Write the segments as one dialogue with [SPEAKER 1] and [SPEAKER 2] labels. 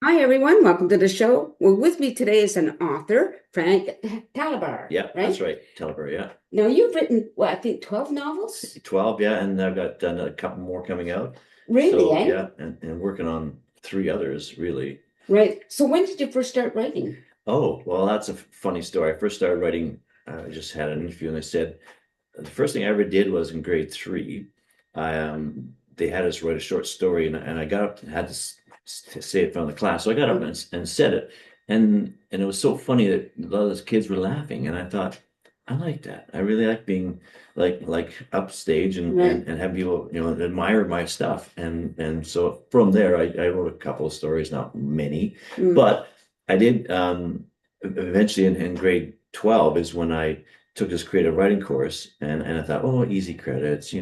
[SPEAKER 1] Hi, everyone. Welcome to the show. Well, with me today is an author, Frank Talaber,
[SPEAKER 2] Yeah, that's
[SPEAKER 1] right?
[SPEAKER 2] right. Talaber, yeah.
[SPEAKER 1] Now, you've written, what, I think 12 novels?
[SPEAKER 2] 12, yeah, and I've got done a couple more coming out.
[SPEAKER 1] Really,
[SPEAKER 2] So
[SPEAKER 1] eh?
[SPEAKER 2] yeah, and working on three others really.
[SPEAKER 1] Right. So when did you first start writing?
[SPEAKER 2] Oh, well, that's a funny story. I first started writing, I just had an interview and they said the first thing I ever did was in grade three. They had us write a short story and I got up and had to say it in front of the class. So I got up
[SPEAKER 1] Mm,
[SPEAKER 2] and said it. And it was so funny that a lot of those kids were laughing. And I thought, I like that. I really like being like upstage
[SPEAKER 1] right.
[SPEAKER 2] and have people, admire my stuff. And so from there I wrote a couple of stories, not many,
[SPEAKER 1] Mm,
[SPEAKER 2] but I did eventually in grade 12 is when I took this creative writing course and I thought, oh, easy credits,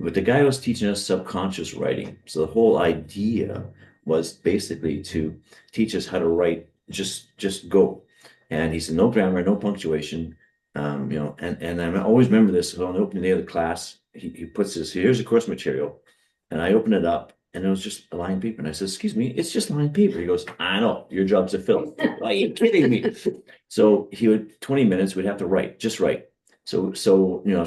[SPEAKER 2] But the guy was teaching us subconscious writing. So the whole idea was basically to teach us how to write just go. And he said, no grammar, no punctuation. And I always remember this. So on the opening day of the class, he puts this, here's the course material. And I open it up and it was just a line of paper. And I said, excuse me, it's just line paper. He goes, I know, your job's to fill. Are you kidding me? So he would 20 minutes, we'd have to write, just write. At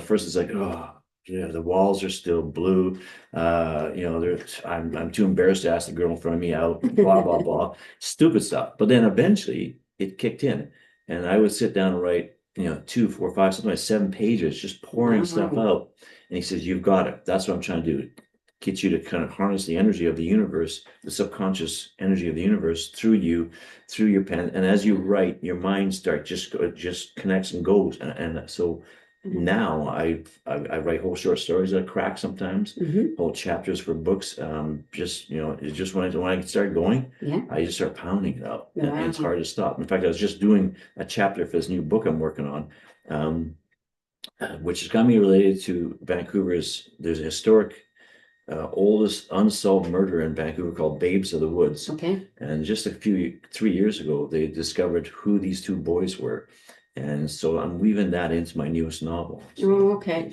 [SPEAKER 2] first it's like, oh, yeah, the walls are still blue. I'm too embarrassed to ask the girl in front of me out, blah, blah, blah. Stupid stuff. But then eventually it kicked in. And I would sit down and write, 2, 4, 5, something like 7 pages, just pouring stuff
[SPEAKER 1] wow.
[SPEAKER 2] out. And he says, you've got it. That's what I'm trying to do. Get you to kind of harness the energy of the universe, the subconscious energy of the universe through you, through your pen. And as you write, your mind start just connects and goes. And so
[SPEAKER 1] Mhm.
[SPEAKER 2] now I write whole short stories that I crack sometimes,
[SPEAKER 1] Mhm.
[SPEAKER 2] whole chapters for books. It's just when I start going,
[SPEAKER 1] Yeah.
[SPEAKER 2] I just start pounding it out, and it's
[SPEAKER 1] Wow.
[SPEAKER 2] hard to stop. In fact, I was just doing a chapter for this new book I'm working on, um, which has got me related to Vancouver's. There's a historic oldest unsolved murder in Vancouver called Babes of the Woods.
[SPEAKER 1] Okay.
[SPEAKER 2] And just 3 years ago, they discovered who these two boys were. And so I'm weaving that into my newest novel. So
[SPEAKER 1] Oh,
[SPEAKER 2] I
[SPEAKER 1] okay.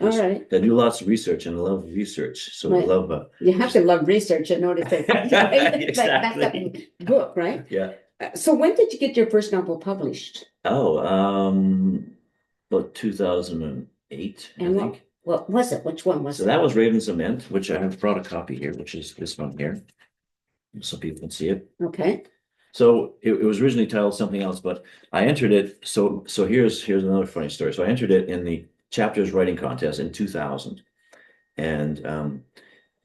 [SPEAKER 1] All
[SPEAKER 2] just
[SPEAKER 1] right.
[SPEAKER 2] I do lots of research and I love research. So I
[SPEAKER 1] Right.
[SPEAKER 2] love
[SPEAKER 1] You have to
[SPEAKER 2] just
[SPEAKER 1] love research in order to back that
[SPEAKER 2] exactly.
[SPEAKER 1] book, right?
[SPEAKER 2] Yeah.
[SPEAKER 1] So when did you get your first novel published?
[SPEAKER 2] Oh, about 2008, I
[SPEAKER 1] And
[SPEAKER 2] think.
[SPEAKER 1] what was it? Which one was
[SPEAKER 2] So
[SPEAKER 1] it?
[SPEAKER 2] that was Raven Cement, which I have brought a copy here, which is this one here, so people can see it.
[SPEAKER 1] Okay.
[SPEAKER 2] So it was originally titled something else, but I entered it. So here's another funny story. So I entered it in the chapters writing contest in 2000, and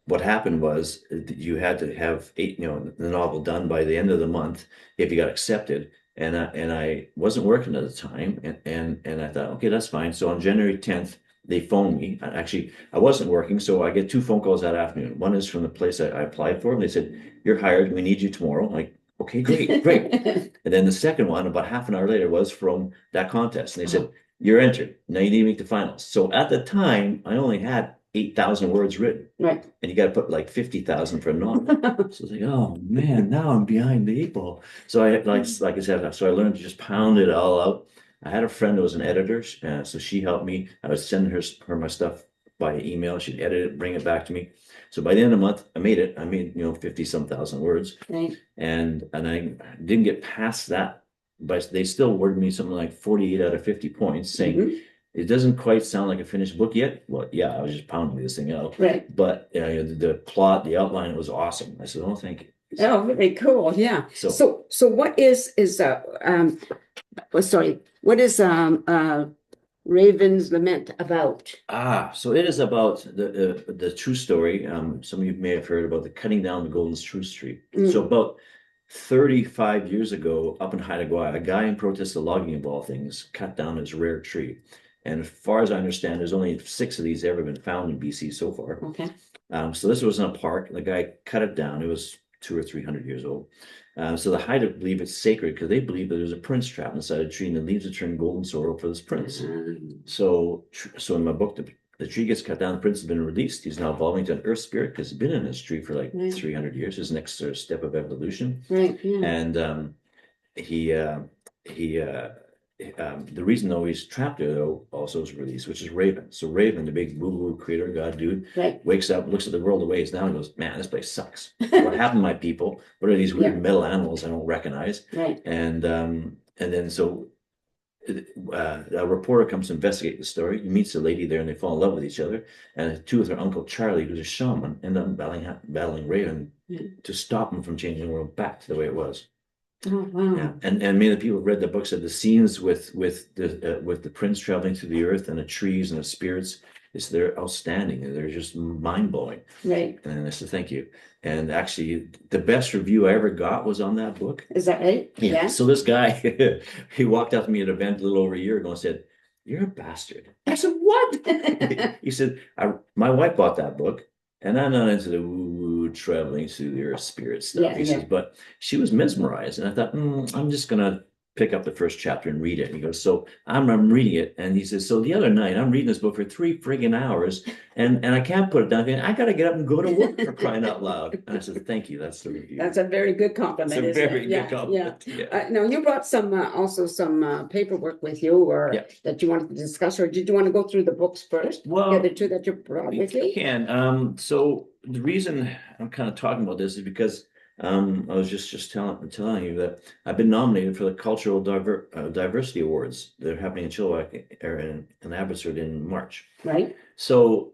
[SPEAKER 2] what happened was that you had to have the novel done by the end of the month if you got accepted. And I wasn't working at the time, and I thought, okay, that's fine. So on January 10th, they phoned me. Actually, I wasn't working, so I get two phone calls that afternoon. One is from the place I applied for, and they said, "You're hired. We need you tomorrow." I'm like, okay, great, great. And then the second one, about half an hour later, was from that contest, and they said,
[SPEAKER 1] Oh,
[SPEAKER 2] "You're entered. Now you need to make the finals." So at the time, I only had 8,000 words written
[SPEAKER 1] right.
[SPEAKER 2] and you got to put like 50,000 for a novel. So it's like, oh man, now I'm behind the eight ball. So I like I said, so I learned to just pound it all out. I had a friend who was an editor, so she helped me. I would send her my stuff by email. She'd edit it, bring it back to me. So by the end of the month, I made it. I made 50 some thousand words,
[SPEAKER 1] Right.
[SPEAKER 2] and I didn't get past that, but they still awarded me something like 48 out of 50 points, saying
[SPEAKER 1] Hmm.
[SPEAKER 2] it doesn't quite sound like a finished book yet. Well, yeah, I was just pounding this thing out,
[SPEAKER 1] Right.
[SPEAKER 2] but the plot, the outline was awesome. I said, "Oh, thank you." So,
[SPEAKER 1] Oh, very cool. Yeah.
[SPEAKER 2] so
[SPEAKER 1] So what is well, sorry, what is Raven's Lament about?
[SPEAKER 2] so it is about the true story. Some of you may have heard about the cutting down the golden spruce tree. So
[SPEAKER 1] Mm,
[SPEAKER 2] about 35 years ago, up in Haida, a guy in protest of logging of all things cut down his rare tree. And as far as I understand, there's only 6 of these ever been found in BC so far.
[SPEAKER 1] okay.
[SPEAKER 2] So this was in a park. The guy cut it down. It was 200 or 300 years old. So the Haida believe it's sacred because they believe that there's a prince trapped inside a tree and the leaves will turn golden sorrel for this prince. So in my book, the tree gets cut down. The prince has been released. He's now evolving to an earth spirit because he's been in this tree for like
[SPEAKER 1] Right.
[SPEAKER 2] 300 years. His next sort of step of evolution,
[SPEAKER 1] Right. Yeah.
[SPEAKER 2] and he uh, he the reason though he's trapped there though also is released, which is Raven. So Raven, the big woo-woo creator god dude,
[SPEAKER 1] Right.
[SPEAKER 2] wakes up, looks at the world the way it's now, and goes, "Man, this place sucks. What happened to my people? What are these
[SPEAKER 1] Yeah.
[SPEAKER 2] weird metal animals I don't recognize?"
[SPEAKER 1] Right.
[SPEAKER 2] And then so a reporter comes to investigate the story. He meets a lady there, and they fall in love with each other. And the two with her uncle Charlie, who's a shaman, end up battling Raven
[SPEAKER 1] Yeah.
[SPEAKER 2] to stop him from changing the world back to the way it was.
[SPEAKER 1] Oh, wow.
[SPEAKER 2] Yeah, and many of the people who read the book said the scenes with the prince traveling through the earth and the trees and the spirits, they're outstanding. They're just mind blowing.
[SPEAKER 1] Right.
[SPEAKER 2] And I said thank you. And actually, the best review I ever got was on that book.
[SPEAKER 1] Is that right?
[SPEAKER 2] Yeah. So this guy, he walked up to me at an event a little over a year ago and said, "You're a bastard."
[SPEAKER 1] I said, what?
[SPEAKER 2] He said, my wife bought that book, and I'm not into the woo-woo traveling through the earth spirit stuff.
[SPEAKER 1] Yeah,
[SPEAKER 2] He says, but she was mesmerized. And I thought, I'm just gonna pick up the first chapter and read it. And he goes, so I'm reading it. And he says, so the other night I'm reading this book for 3 friggin' hours and I can't put it down. I gotta get up and go to work for crying out loud. And I said, thank you. That's the review.
[SPEAKER 1] That's a very good compliment.
[SPEAKER 2] It's a
[SPEAKER 1] isn't
[SPEAKER 2] very
[SPEAKER 1] it?
[SPEAKER 2] good compliment. Yeah.
[SPEAKER 1] Now you brought some also some paperwork with you, or
[SPEAKER 2] Yeah.
[SPEAKER 1] that you wanted to discuss, or did you want to go through the books first?
[SPEAKER 2] Well,
[SPEAKER 1] the other two that you brought with you.
[SPEAKER 2] can. So the reason I'm kind of talking about this is because I was just telling you that I've been nominated for the Cultural Diversity Awards. They're happening in Chilliwack or in Abbotsford in March.
[SPEAKER 1] Right.
[SPEAKER 2] So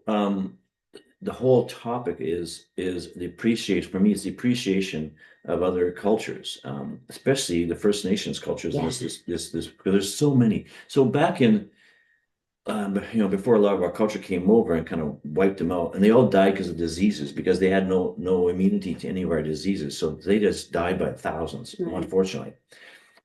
[SPEAKER 2] the whole topic is the appreciation, for me, it's the appreciation of other cultures, especially the First Nations cultures.
[SPEAKER 1] Yeah.
[SPEAKER 2] And this because there's so many. So back in before a lot of our culture came over and kind of wiped them out, and they all died because of diseases, because they had no immunity to any of our diseases. So they just died by thousands,
[SPEAKER 1] Right.
[SPEAKER 2] unfortunately.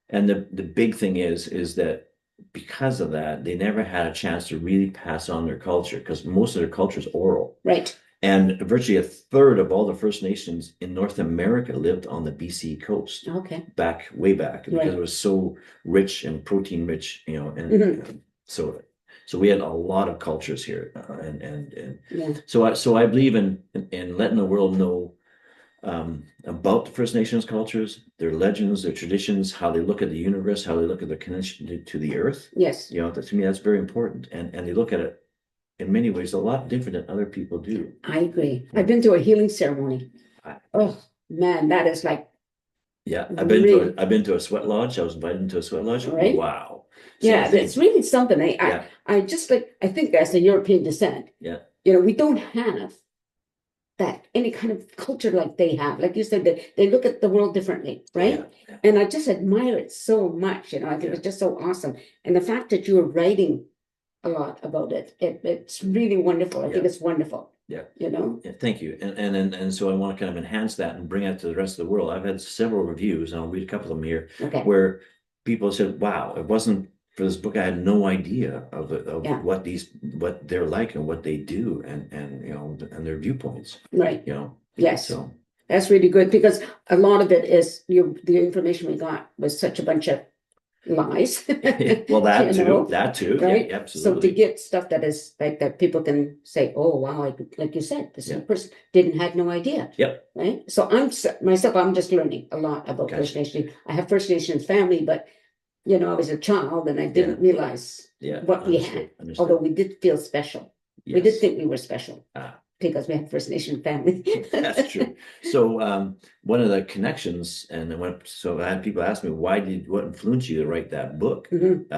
[SPEAKER 2] And the big thing is that because of that, they never had a chance to really pass on their culture, because most of their culture is oral.
[SPEAKER 1] Right.
[SPEAKER 2] And virtually a third of all the First Nations in North America lived on the BC coast.
[SPEAKER 1] Okay.
[SPEAKER 2] Way back, because
[SPEAKER 1] Right.
[SPEAKER 2] it was so rich and protein rich, and
[SPEAKER 1] Mhm.
[SPEAKER 2] so we had a lot of cultures here, and
[SPEAKER 1] Yeah.
[SPEAKER 2] so I believe in letting the world know about the First Nations cultures, their legends, their traditions, how they look at the universe, how they look at their connection to the earth.
[SPEAKER 1] Yes.
[SPEAKER 2] To me, that's very important, and they look at it in many ways a lot different than other people do.
[SPEAKER 1] I agree. I've been to a healing ceremony. Oh man, that is like.
[SPEAKER 2] Yeah,
[SPEAKER 1] Really?
[SPEAKER 2] I've been to a sweat lodge. I was invited into a sweat lodge.
[SPEAKER 1] Right.
[SPEAKER 2] Wow. So
[SPEAKER 1] Yeah, it's really something. I just I think as a European descent,
[SPEAKER 2] yeah,
[SPEAKER 1] we don't have that any kind of culture like they have. Like you said, they look at the world differently, right?
[SPEAKER 2] Yeah.
[SPEAKER 1] And I just admire it so much. I think it's just so awesome. And the fact that you are writing a lot about it's really wonderful. I think it's wonderful.
[SPEAKER 2] Yeah.
[SPEAKER 1] Yeah,
[SPEAKER 2] thank you. And so I want to kind of enhance that and bring it to the rest of the world. I've had several reviews, and I'll read a couple of them here,
[SPEAKER 1] Okay.
[SPEAKER 2] where people said, wow, it wasn't for this book, I had no idea of what they're like and what they do, and their viewpoints.
[SPEAKER 1] Right. Yes.
[SPEAKER 2] So
[SPEAKER 1] that's really good, because a lot of it is the information we got was such a bunch of lies.
[SPEAKER 2] well, that too.
[SPEAKER 1] Right.
[SPEAKER 2] Yeah, absolutely.
[SPEAKER 1] So to get stuff that is like that, people can say, "Oh, wow!" Like you said, this person had no idea.
[SPEAKER 2] Yep.
[SPEAKER 1] Right. So I'm just learning a lot about First Nations. I have First Nations family, but I was a child and I didn't realize what we had. Although we did feel special. Yes. We did think we were special. Because we have First Nation family.
[SPEAKER 2] That's true. So one of the connections, so I had people ask me, what influenced you to write that book?
[SPEAKER 1] Mm-hmm.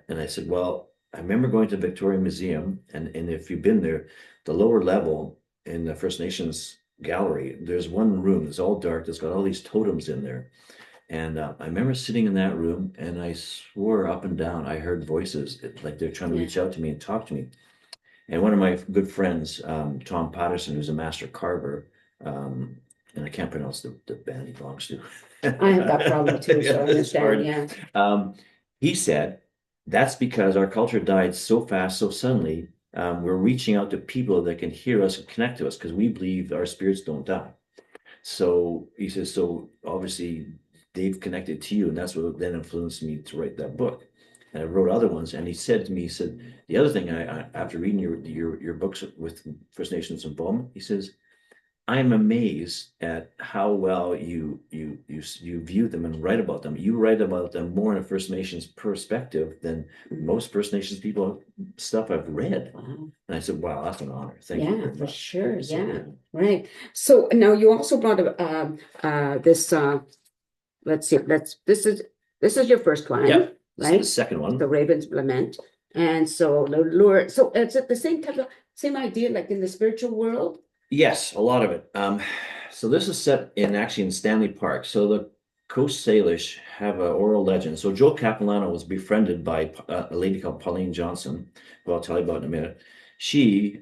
[SPEAKER 2] And I said, well, I remember going to the Victoria Museum, and if you've been there, the lower level in the First Nations gallery, there's one room that's all dark, that's got all these totems in there. And I remember sitting in that room, and I swore up and down I heard voices, like they're trying to reach out to me and talk to me. And one of my good friends, Tom Patterson, who's a master carver, and I can't pronounce the band he belongs to.
[SPEAKER 1] I have that problem too, so I understand. Yeah.
[SPEAKER 2] He said that's because our culture died so fast, so suddenly. We're reaching out to people that can hear us and connect to us, because we believe our spirits don't die. So he says, so obviously they've connected to you, and that's what then influenced me to write that book. And I wrote other ones. And he said to me, the other thing, I after reading your books with First Nations involvement, he says, I'm amazed at how well you view them and write about them. You write about them more in a First Nations perspective than most First Nations people stuff I've read.
[SPEAKER 1] Wow.
[SPEAKER 2] And I said, wow, that's an honor. Thank you
[SPEAKER 1] Yeah,
[SPEAKER 2] very
[SPEAKER 1] for
[SPEAKER 2] much.
[SPEAKER 1] sure.
[SPEAKER 2] So,
[SPEAKER 1] Yeah, right. So now you also brought up this let's see, this is your first one,
[SPEAKER 2] Yep. This is the
[SPEAKER 1] right?
[SPEAKER 2] second one.
[SPEAKER 1] The Raven's Lament. And so the lure, so is it the same type of same idea like in the spiritual world?
[SPEAKER 2] Yes, a lot of it. So this is set in actually in Stanley Park. So the Coast Salish have an oral legend. So Joe Capilano was befriended by a lady called Pauline Johnson, who I'll tell you about in a minute. She,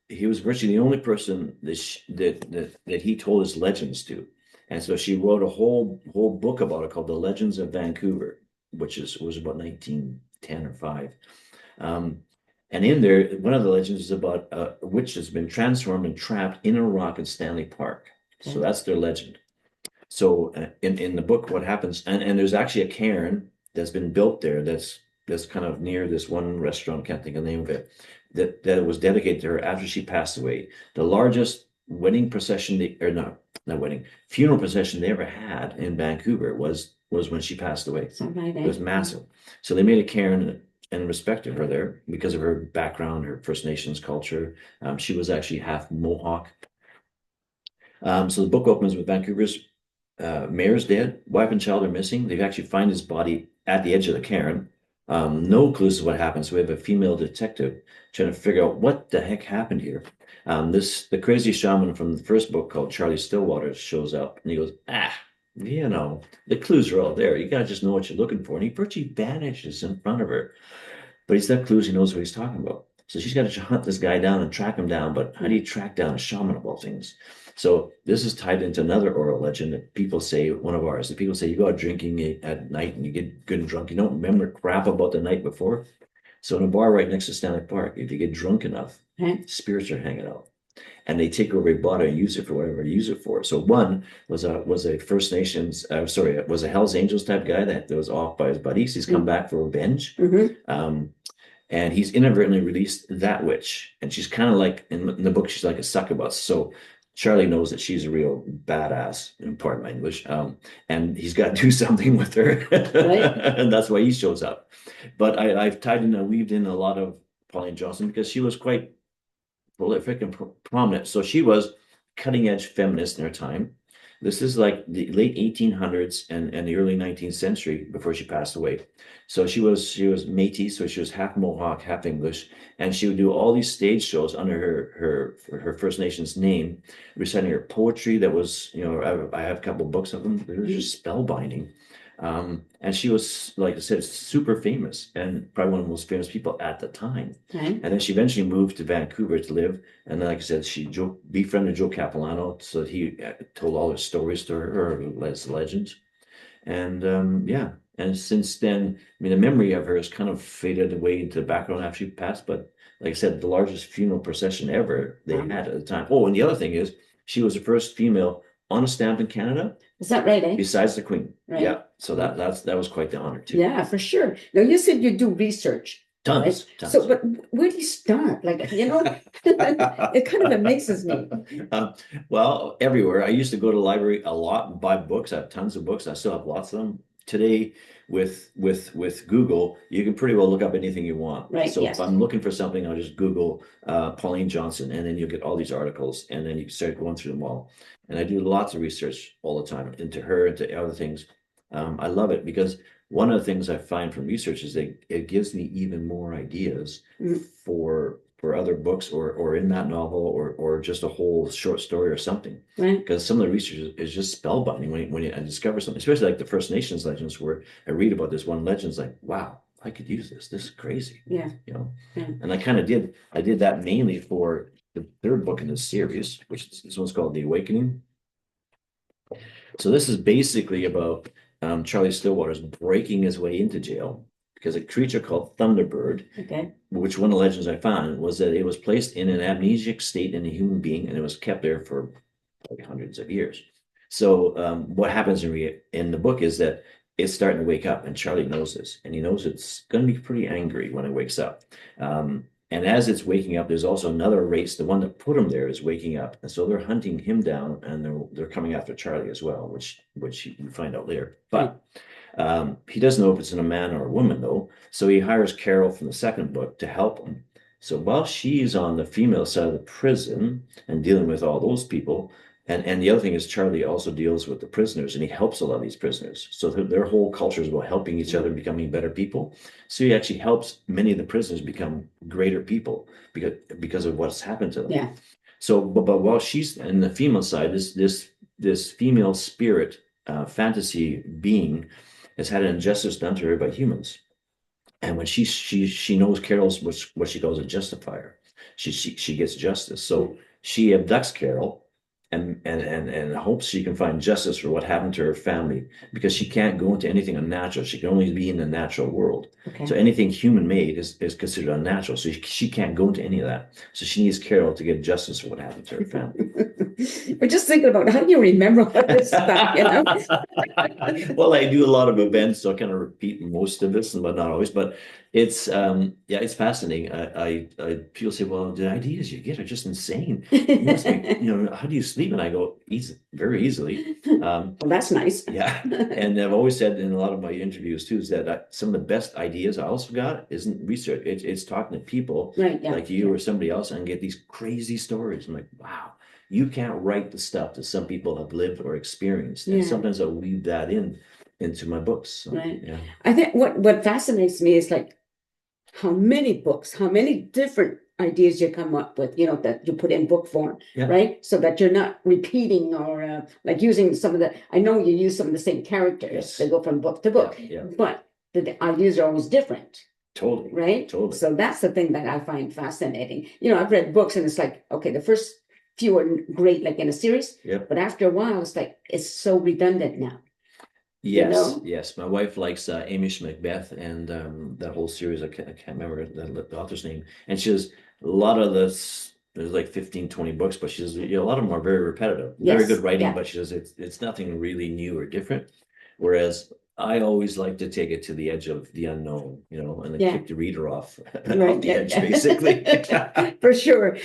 [SPEAKER 2] he was virtually the only person that he told his legends to, and so she wrote a whole book about it called The Legends of Vancouver, which was about 1910 or five. Um, and in there, one of the legends is about a witch that's been transformed and trapped in a rock in Stanley Park. So that's their legend. So in the book, what happens, and there's actually a cairn that's been built there that's kind of near this one restaurant, can't think of the name of it, that was dedicated to her after she passed away. The largest wedding procession or not wedding, funeral procession they ever had in Vancouver was when she passed away.
[SPEAKER 1] Right,
[SPEAKER 2] It was massive. So they made a cairn and respected her there because of her background, her First Nations culture. She was actually half Mohawk. So the book opens with Vancouver's mayor's dead, wife and child are missing. They actually find his body at the edge of the cairn. No clues to what happened. So we have a female detective trying to figure out what the heck happened here. The crazy shaman from the first book called Charlie Stillwater shows up and he goes, the clues are all there. You gotta just know what you're looking for. And he virtually vanishes in front of her. But he's got clues, he knows what he's talking about. So she's got to hunt this guy down and track him down. But how do you track down a shaman of all things? So this is tied into another oral legend that people say, one of ours, that people say you go out drinking at night and you get good and drunk. You don't remember crap about the night before. So in a bar right next to Stanley Park, if you get drunk enough, spirits are hanging out. And they take over your body and use it for whatever you use it for. So one was a First Nations, was a Hell's Angels type guy that was off by his buddies. He's come back for revenge. And he's inadvertently released that witch. And she's kind of like in the book, she's like a succubus. So Charlie knows that she's a real badass, in part of my English. And he's got to do something with her. Right. And that's why he shows up. But I've weaved in a lot of Pauline Johnson because she was quite prolific and prominent. So she was cutting edge feminist in her time. This is like the late 1800s and the early 19th century before she passed away. So she was Métis, so she was half Mohawk, half English, and she would do all these stage shows under her First Nations name, reciting her poetry. That was, I have a couple of books of them. They were just spellbinding. And she was, like I said, super famous and probably one of the most famous people at the time. And then she eventually moved to Vancouver to live. And then, like I said, she befriended Joe Capilano so that he told all his stories to her, or his legends. And yeah, and since then, I mean, the memory of her has kind of faded away into the background after she passed. But like I said, the largest funeral procession ever they had at the time. Oh, and the other thing is, she was the first female on a stamp in Canada.
[SPEAKER 1] Is that right, eh?
[SPEAKER 2] Besides the Queen.
[SPEAKER 1] Right.
[SPEAKER 2] Yeah. So that was quite the honor too.
[SPEAKER 1] Yeah, for sure. Now you said you do research.
[SPEAKER 2] Tons,
[SPEAKER 1] right?
[SPEAKER 2] tons.
[SPEAKER 1] So, but where do you start? Like, it kind of amazes me.
[SPEAKER 2] Well, everywhere. I used to go to the library a lot and buy books. I have tons of books. I still have lots of them. Today, with Google, you can pretty well look up anything you want.
[SPEAKER 1] Right.
[SPEAKER 2] So
[SPEAKER 1] Yes.
[SPEAKER 2] if I'm looking for something, I'll just Google Pauline Johnson, and then you'll get all these articles, and then you can start going through them all. And I do lots of research all the time into her, into other things. I love it because one of the things I find from research is that it gives me even more ideas for other books or in that novel or just a whole short story or something.
[SPEAKER 1] Right.
[SPEAKER 2] Because some of the research is just spellbinding when you discover something, especially like the First Nations legends, where I read about this one legend, it's like, wow, I could use this. This is crazy.
[SPEAKER 1] Yeah.
[SPEAKER 2] And I did that mainly for the third book in this series, which this one's called The Awakening. So this is basically about Charlie Stillwater's breaking his way into jail because a creature called Thunderbird, which one of the legends I found was that it was placed in an amnesiac state in a human being and it was kept there for like hundreds of years. So what happens in the book is that it's starting to wake up, and Charlie knows this, and he knows it's going to be pretty angry when it wakes up. And as it's waking up, there's also another race. The one that put him there is waking up, and so they're hunting him down, and they're coming after Charlie as well, which you find out later. But he doesn't know if it's in a man or a woman though, so he hires Carol from the second book to help him. So while she's on the female side of the prison and dealing with all those people, and the other thing is Charlie also deals with the prisoners and he helps a lot of these prisoners. So their whole culture is about helping each other, becoming better people. So he actually helps many of the prisoners become greater people because of what's happened to them.
[SPEAKER 1] Yeah.
[SPEAKER 2] So, but while she's in the female side, this female spirit fantasy being has had an injustice done to her by humans. And when she knows Carol's what she calls a justifier, she gets justice. So she abducts Carol and hopes she can find justice for what happened to her family because she can't go into anything unnatural. She can only be in the natural world.
[SPEAKER 1] Okay.
[SPEAKER 2] So anything human made is considered unnatural. So she can't go into any of that. So she needs Carol to get justice for what happened to her family.
[SPEAKER 1] We're just thinking about how do you remember all this stuff, you know?
[SPEAKER 2] Well, I do a lot of events, so I kind of repeat most of this, but not always. But it's it's fascinating. People say, well, the ideas you get are just insane. You must be, how do you sleep? And I go, easy, very easily.
[SPEAKER 1] Well, that's nice.
[SPEAKER 2] Yeah. And I've always said in a lot of my interviews too, is that some of the best ideas I also got isn't research. It's talking to people like you or somebody else and get these crazy stories. I'm like, wow. You can't write the stuff that some people have lived or experienced. And sometimes I'll weave that into my books. So,
[SPEAKER 1] right.
[SPEAKER 2] Yeah.
[SPEAKER 1] I think what fascinates me is like how many books, how many different ideas you come up with, that you put in book form, right? So that you're not repeating or like using some of I know you use some of the same characters. Yes. They go from book to book, but the ideas are always different.
[SPEAKER 2] Totally.
[SPEAKER 1] Right?
[SPEAKER 2] Totally.
[SPEAKER 1] So that's the thing that I find fascinating. I've read books and it's like, okay, the first few are great, like in a series.
[SPEAKER 2] Yep.
[SPEAKER 1] But after a while, it's like, it's so redundant now.
[SPEAKER 2] Yes, yes. My wife likes Amish Macbeth and that whole series. I can't remember the author's name. And she says a lot of this, there's like 15, 20 books, but she says a lot of them are very repetitive. Very good writing, but she says it's nothing really new or different. Whereas I always like to take it to the edge of the unknown, and then kick the reader off the edge, basically.
[SPEAKER 1] For sure.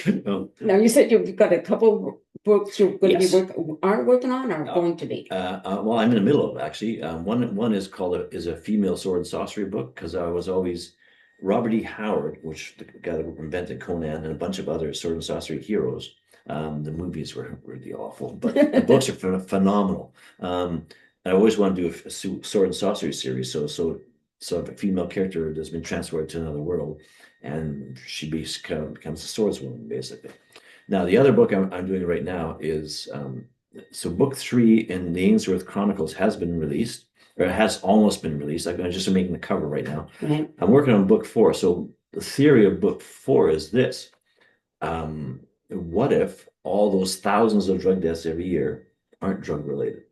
[SPEAKER 1] Now, you said you've got a couple books you're going to be working on or going to be?
[SPEAKER 2] Well, I'm in the middle of actually. One is called is a female sword and sorcery book because I was always Robert E. Howard, which the guy that invented Conan and a bunch of other sword and sorcery heroes. The movies were really awful, but the books are phenomenal. I always want to do a sword and sorcery series. So a female character that's been transported to another world, and she becomes a swordswoman, basically. Now, the other book I'm doing right now is so book 3 in the Ainsworth Chronicles has been released, or it has almost been released. I'm just making the cover right now. I'm working on book 4. So the theory of book 4 is this. What if all those thousands of drug deaths every year aren't drug related?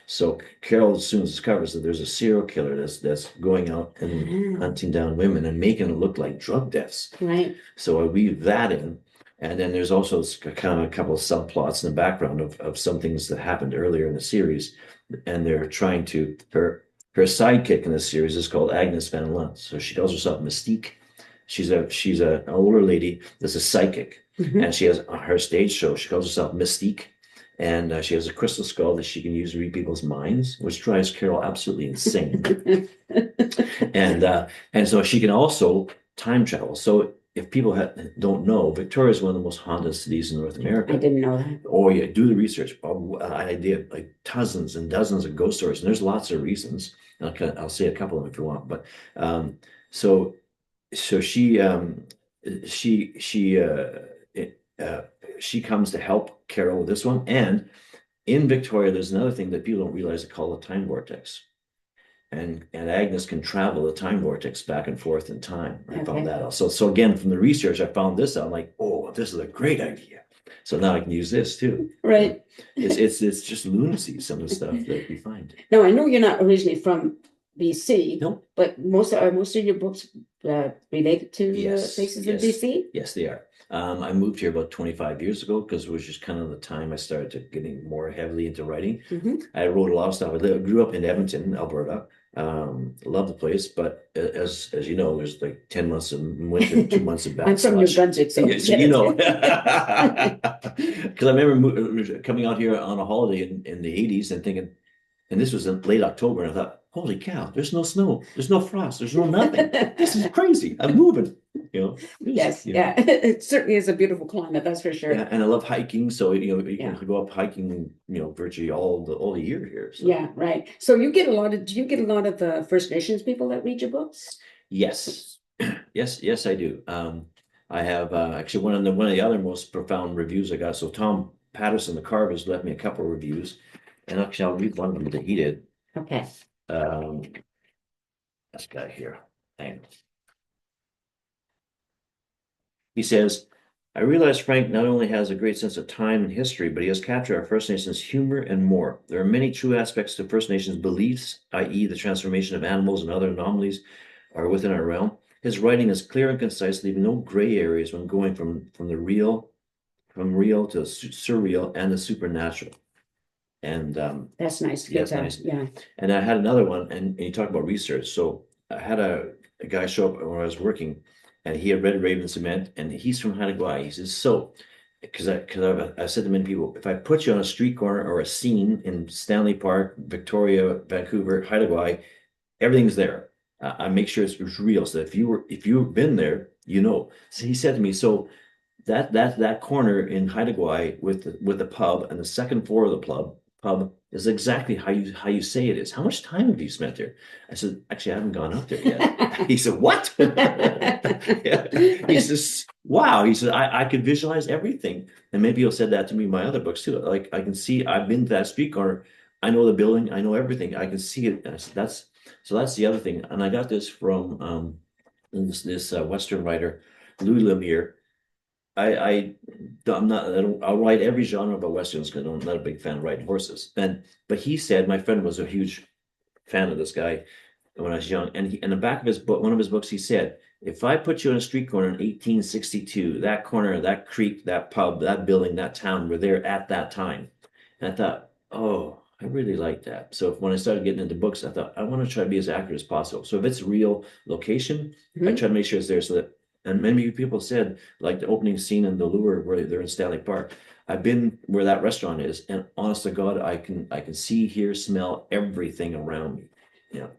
[SPEAKER 2] So Carol soon discovers that there's a serial killer that's going out and hunting down women and making it look like drug deaths.
[SPEAKER 1] Right.
[SPEAKER 2] So I weave that in. And then there's also kind of a couple of subplots in the background of some things that happened earlier in the series. And they're trying to, her sidekick in this series is called Agnes Van Lunt. So she calls herself Mystique. She's an older lady that's a psychic. And she has her stage show. She calls herself Mystique. And she has a crystal skull that she can use to read people's minds, which drives Carol absolutely insane. And so she can also time travel. So if people don't know, Victoria is one of the most haunted cities in North America.
[SPEAKER 1] I didn't know that.
[SPEAKER 2] Oh, yeah, do the research. I did like dozens and dozens of ghost stories, and there's lots of reasons. I'll say a couple of them if you want. But so she comes to help Carol with this one. And in Victoria, there's another thing that people don't realize, they call a time vortex. And Agnes can travel the time vortex back and forth in time. I found that out. So again, from the research, I found this out. I'm like, oh, this is a great idea. So now I can use this too.
[SPEAKER 1] Right.
[SPEAKER 2] It's just lunacy, some of the stuff that we find.
[SPEAKER 1] Now, I know you're not originally from BC.
[SPEAKER 2] No.
[SPEAKER 1] But most of your books related to places in BC?
[SPEAKER 2] Yes, they are. I moved here about 25 years ago because it was just kind of the time I started to getting more heavily into writing. I wrote a lot of stuff. I grew up in Edmonton, Alberta. Love the place, but as you know, there's like 10 months of winter, 2 months of bad
[SPEAKER 1] I'm from New
[SPEAKER 2] slush.
[SPEAKER 1] Brunswick, so
[SPEAKER 2] Yeah, so you know, because I remember coming out here on a holiday in the 80s and thinking, and this was in late October, and I thought, holy cow, there's no snow, there's no frost, there's no nothing. This is crazy. I'm moving, you know.
[SPEAKER 1] Yes, yeah, it certainly is a beautiful climate, that's for sure.
[SPEAKER 2] Yeah, and I love hiking, so you know, you
[SPEAKER 1] Yeah.
[SPEAKER 2] can go up hiking, you know, virtually all the year here. So.
[SPEAKER 1] Yeah, right. So you get a lot of, do you get a lot of First Nations people that read your books?
[SPEAKER 2] Yes, yes, I do. I have actually one of the other most profound reviews I got. So Tom Patterson, the Carvers, left me a couple of reviews, and actually I'll read one of them that he did.
[SPEAKER 1] Okay.
[SPEAKER 2] This guy here. Hang on. He says, I realize Frank not only has a great sense of time and history, but he has captured our First Nations humor and more. There are many true aspects to First Nations beliefs, i.e., the transformation of animals and other anomalies are within our realm. His writing is clear and concise, leaving no gray areas when going from real to surreal and the supernatural. And
[SPEAKER 1] That's nice to
[SPEAKER 2] yeah,
[SPEAKER 1] get
[SPEAKER 2] it's
[SPEAKER 1] that.
[SPEAKER 2] nice.
[SPEAKER 1] Yeah.
[SPEAKER 2] And I had another one, and you talk about research. So I had a guy show up where I was working, and he had read Raven Cement, and he's from Haida. He says, so because I said to many people, if I put you on a street corner or a scene in Stanley Park, Victoria, Vancouver, Haida, everything's there. I make sure it's real. So if you've been there, you know. So he said to me, so that corner in Haida with the pub and the second floor of the pub is exactly how you say it is. How much time have you spent there? I said, actually, I haven't gone up there yet. He said, what? Yeah. He says, wow. He said, I could visualize everything. And maybe he'll said that to me in my other books too. Like I can see, I've been to that street corner. I know the building. I know everything. I can see it. And I said, that's the other thing. And I got this from this Western writer, Louis Lemire. I'm not. I'll write every genre but westerns because I'm not a big fan of riding horses. But he said my friend was a huge fan of this guy when I was young, and in the back of his book, one of his books, he said, "If I put you on a street corner in 1862, that corner, that creek, that pub, that building, that town were there at that time." And I thought, oh, I really like that. So when I started getting into books, I thought I want to try to be as accurate as possible. So if it's a real location, I try to make sure it's there so that. And many people said, like the opening scene in The Lure, where they're in Stanley Park. I've been where that restaurant is, and honest to God, I can see, hear, smell everything around me.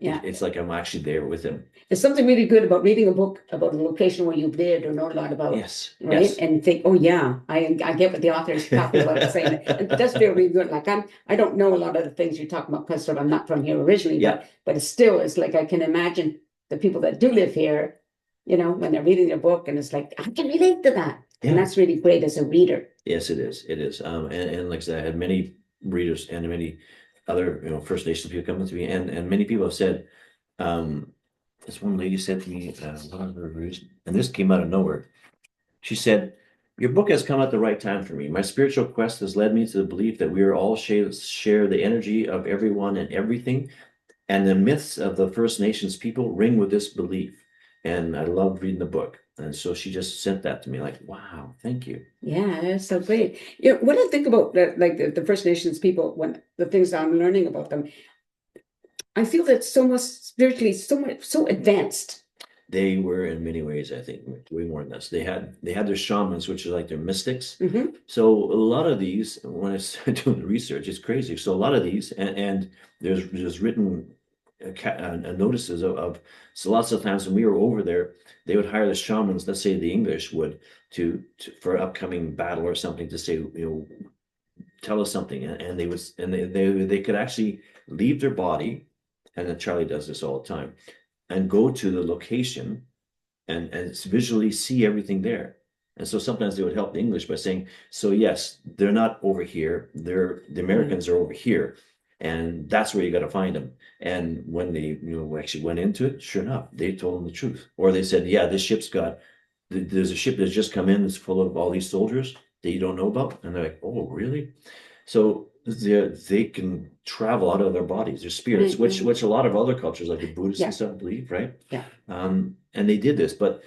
[SPEAKER 1] Yeah.
[SPEAKER 2] It's like I'm actually there with him.
[SPEAKER 1] There's something really good about reading a book about a location where you've lived or know a lot about.
[SPEAKER 2] Yes.
[SPEAKER 1] Right.
[SPEAKER 2] Yes.
[SPEAKER 1] And think, oh yeah, I get what the author is talking about saying. It does feel really good. Like I don't know a lot of the things you're talking about because I'm not from here originally, but it's like I can imagine the people that do live here, when they're reading their book, and it's like I can relate to that. Yeah. And that's really great as a reader.
[SPEAKER 2] Yes, it is. It is. And like I said, I had many readers and many other, First Nations people coming to me, and many people have said, this one lady said to me, one of her reviews, and this came out of nowhere. She said, your book has come at the right time for me. My spiritual quest has led me to the belief that we are all share the energy of everyone and everything, and the myths of the First Nations people ring with this belief. And I loved reading the book. And so she just sent that to me, like, wow, thank you.
[SPEAKER 1] Yeah, that's so great. What I think about the First Nations people, when the things I'm learning about them, I feel that so much spiritually, so advanced.
[SPEAKER 2] They were in many ways, I think, way more than us. They had their shamans, which are like their mystics. So a lot of these, when I started doing the research, it's crazy. So a lot of these, and there's written notices of so lots of times when we were over there, they would hire the shamans, let's say the English would, to for upcoming battle or something, to say, tell us something, and they could actually leave their body, and then Charlie does this all the time, and go to the location and visually see everything there. And so sometimes they would help the English by saying, so yes, they're not over here. The Americans are over here. And that's where you got to find them. And when they actually went into it, sure enough, they told them the truth. Or they said, yeah, there's a ship that's just come in that's full of all these soldiers that you don't know about. And they're like, oh, really? So they can travel out of their bodies, their spirits, which a lot of other cultures, like the Buddhists and stuff, believe, right?
[SPEAKER 1] Yeah.
[SPEAKER 2] And they did this, but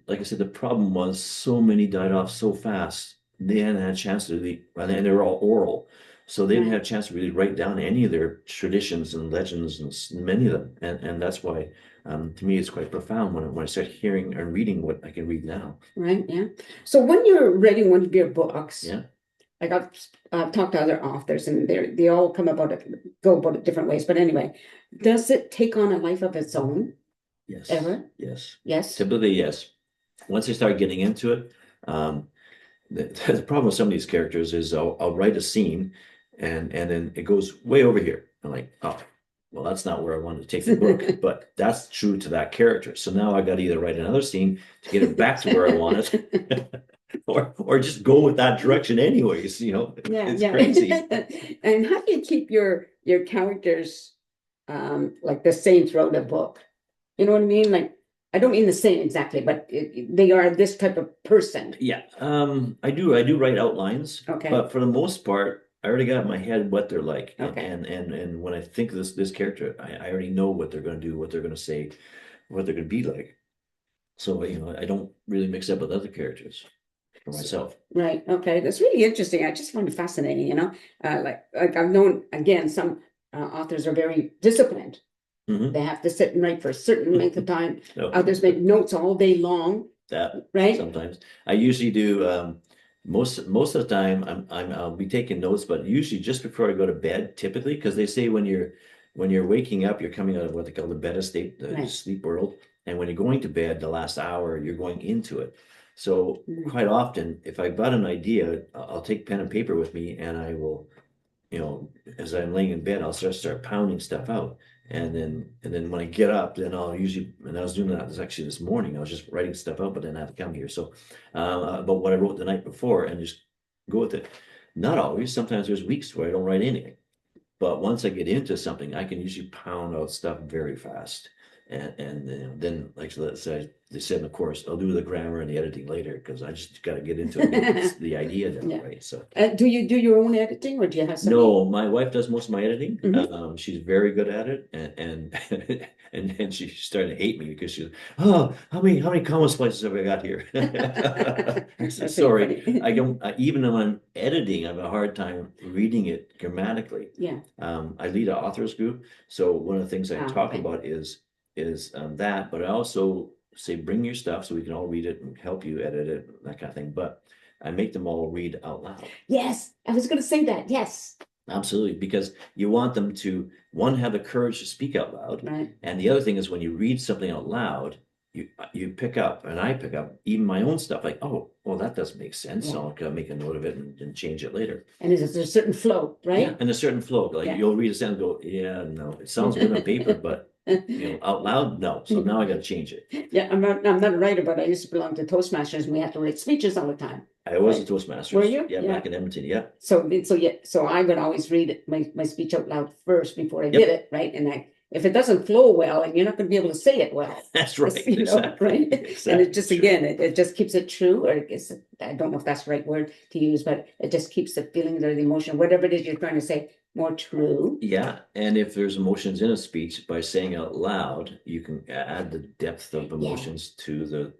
[SPEAKER 2] like I said, the problem was so many died off so fast. They hadn't had a chance to really, and they were all oral. So they didn't
[SPEAKER 1] Right.
[SPEAKER 2] have a chance to really write down any of their traditions and legends and many of them. And that's why, to me, it's quite profound when I start hearing and reading what I can read now.
[SPEAKER 1] Right. Yeah. So when you're writing one of your books,
[SPEAKER 2] Yeah.
[SPEAKER 1] like I've talked to other authors and they all come about it, go about it different ways. But anyway, does it take on a life of its own
[SPEAKER 2] Yes.
[SPEAKER 1] ever?
[SPEAKER 2] Yes.
[SPEAKER 1] Yes.
[SPEAKER 2] Typically, yes. Once I start getting into it, the problem with some of these characters is I'll write a scene and then it goes way over here. I'm like, oh, well, that's not where I wanted to take the book, but that's true to that character. So now I got to either write another scene to get it back to where I want it, or just go with that direction anyways.
[SPEAKER 1] Yeah,
[SPEAKER 2] It's
[SPEAKER 1] yeah.
[SPEAKER 2] crazy.
[SPEAKER 1] And how do you keep your characters like the same throughout the book? You know what I mean? Like I don't mean the same exactly, but they are this type of person.
[SPEAKER 2] Yeah, I do write outlines,
[SPEAKER 1] Okay.
[SPEAKER 2] but for the most part, I already got in my head what they're like,
[SPEAKER 1] Okay.
[SPEAKER 2] and when I think of this character, I already know what they're going to do, what they're going to say, what they're going to be like. So I don't really mix up with other characters for myself.
[SPEAKER 1] Right. Okay. That's really interesting. I just find it fascinating, like I've known again, some authors are very disciplined.
[SPEAKER 2] Mhm.
[SPEAKER 1] They have to sit and write for a certain length of time.
[SPEAKER 2] No,
[SPEAKER 1] Others make notes all day long,
[SPEAKER 2] that
[SPEAKER 1] right?
[SPEAKER 2] sometimes I usually do. Most of the time, I'll be taking notes, but usually just before I go to bed, typically, because they say when you're waking up, you're coming out of what they call the beta state, the
[SPEAKER 1] Right.
[SPEAKER 2] sleep world, and when you're going to bed, the last hour, you're going into it. So quite often, if I've got an idea, I'll take pen and paper with me, and I will, as I'm laying in bed, I'll start pounding stuff out. And then when I get up, then I'll usually, and I was doing that, this actually this morning, I was just writing stuff out, but then I had to come here. So about what I wrote the night before and just go with it. Not always, sometimes there's weeks where I don't write anything. But once I get into something, I can usually pound out stuff very fast. And then, like let's say they said in the course, I'll do the grammar and the editing later because I just got to get into it, get the idea down,
[SPEAKER 1] Yeah.
[SPEAKER 2] right? So
[SPEAKER 1] Do you do your own editing or do you have somebody?
[SPEAKER 2] no, my wife does most of my editing.
[SPEAKER 1] Mhm.
[SPEAKER 2] She's very good at it, and and then she started to hate me because she's, oh, how many comma splices have I got here? I said,
[SPEAKER 1] That's really
[SPEAKER 2] sorry,
[SPEAKER 1] funny.
[SPEAKER 2] I don't. Even when I'm editing, I have a hard time reading it grammatically.
[SPEAKER 1] Yeah.
[SPEAKER 2] I lead an authors group, so one of the things I talk
[SPEAKER 1] Okay.
[SPEAKER 2] about is that, but I also say bring your stuff so we can all read it and help you edit it, that kind of thing. But I make them all read out loud.
[SPEAKER 1] Yes, I was going to say that. Yes.
[SPEAKER 2] Absolutely, because you want them to, one, have the courage to speak out loud.
[SPEAKER 1] Right.
[SPEAKER 2] And the other thing is when you read something out loud, you pick up, and I pick up even my own stuff, like, oh, well, that doesn't make sense. So I'll make a note of it and change it later.
[SPEAKER 1] And there's a certain flow, right?
[SPEAKER 2] Yeah, and a certain flow. Like
[SPEAKER 1] Yeah.
[SPEAKER 2] you'll read a sentence and go, yeah, no, it sounds good on paper, but out loud, no. So now I got to change it.
[SPEAKER 1] Yeah, I'm not a writer, but I used to belong to Toastmasters and we had to write speeches all the time.
[SPEAKER 2] I was a Toastmaster.
[SPEAKER 1] Were you?
[SPEAKER 2] Yeah, back in Edmonton. Yeah.
[SPEAKER 1] So I would always read my speech out loud first before I
[SPEAKER 2] Yep.
[SPEAKER 1] did it, right? And if it doesn't flow well, and you're not going to be able to say it well,
[SPEAKER 2] That's right.
[SPEAKER 1] exactly. Right?
[SPEAKER 2] Exactly.
[SPEAKER 1] And it just again, it just keeps it true, or I don't know if that's the right word to use, but it just keeps the feeling or the emotion, whatever it is you're trying to say, more true.
[SPEAKER 2] Yeah, and if there's emotions in a speech, by saying out loud, you can add the depth of emotions to the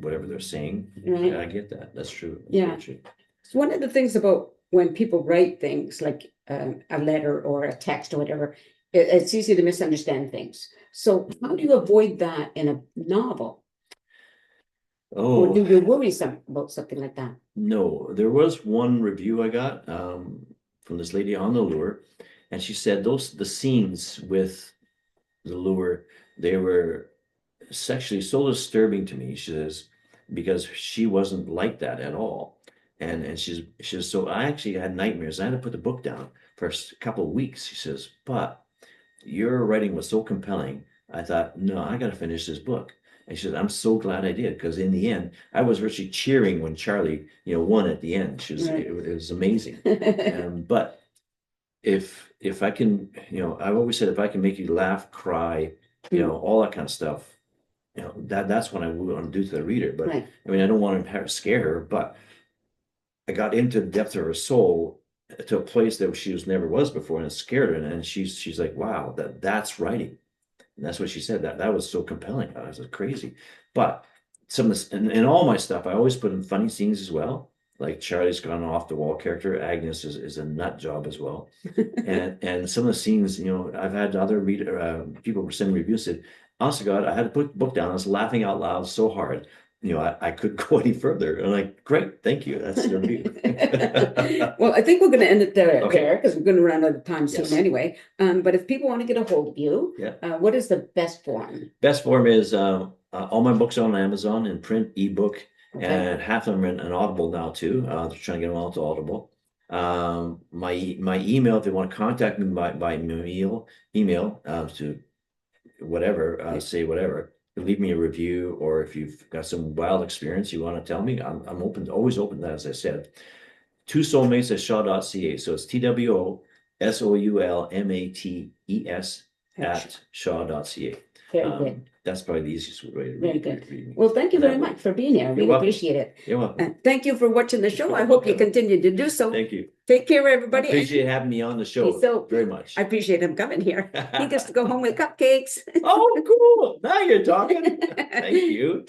[SPEAKER 2] whatever they're saying.
[SPEAKER 1] Right.
[SPEAKER 2] I get that. That's true. That's
[SPEAKER 1] Yeah.
[SPEAKER 2] true.
[SPEAKER 1] So one of the things about when people write things like a letter or a text or whatever, it's easy to misunderstand things. So how do you avoid that in a novel? Or do you worry about something like that?
[SPEAKER 2] No, there was one review I got from this lady on the lure, and she said the scenes with the lure, they were sexually so disturbing to me, she says, because she wasn't like that at all. And she says, so I actually had nightmares. I had to put the book down for a couple of weeks. She says, but your writing was so compelling. I thought, no, I got to finish this book. And she said, I'm so glad I did, because in the end, I was virtually cheering when Charlie, won at the end.
[SPEAKER 1] Right.
[SPEAKER 2] It was amazing. But if I can, I've always said, if I can make you laugh, cry, all that kind of stuff, that's what I want to do to the reader. But
[SPEAKER 1] Right.
[SPEAKER 2] I mean, I don't want to scare her, but I got into the depth of her soul to a place that she never was before, and it scared her. And she's like, wow, that's writing. And that's what she said. That was so compelling. I was like, crazy. But some of this, and all my stuff, I always put in funny scenes as well. Like Charlie's gone off the wall character. Agnes is a nut job as well. And some of the scenes, I've had other people send reviews said, honest to God, I had to put the book down. I was laughing out loud so hard. I couldn't go any further. And I'm like, great, thank you. That's your review.
[SPEAKER 1] Well, I think we're going to end it there
[SPEAKER 2] Okay.
[SPEAKER 1] because we're going to run out of time soon
[SPEAKER 2] Yes.
[SPEAKER 1] anyway. But if people want to get a hold of you, what is the best form?
[SPEAKER 2] Best form is all my books are on Amazon in print, ebook,
[SPEAKER 1] Okay.
[SPEAKER 2] and half of them are in Audible now too. They're trying to get them all to Audible. My email, if they want to contact me by email to whatever, say whatever, leave me a review, or if you've got some wild experience you want to tell me, I'm always open to that, as I said. Two Soulmates at shaw.ca. So it's TWOSOULMATES at shaw.ca.
[SPEAKER 1] Very good.
[SPEAKER 2] That's probably the easiest way to
[SPEAKER 1] Very
[SPEAKER 2] read
[SPEAKER 1] good.
[SPEAKER 2] me.
[SPEAKER 1] Well, thank you very much for being here. I really appreciate it.
[SPEAKER 2] You're welcome.
[SPEAKER 1] And thank you for watching the show. I hope you continue to do so.
[SPEAKER 2] Thank you.
[SPEAKER 1] Take care, everybody.
[SPEAKER 2] Appreciate having me on the show very much.
[SPEAKER 1] I appreciate him coming here. He gets to go home with cupcakes.
[SPEAKER 2] Oh, cool. Now you're talking. Thank you.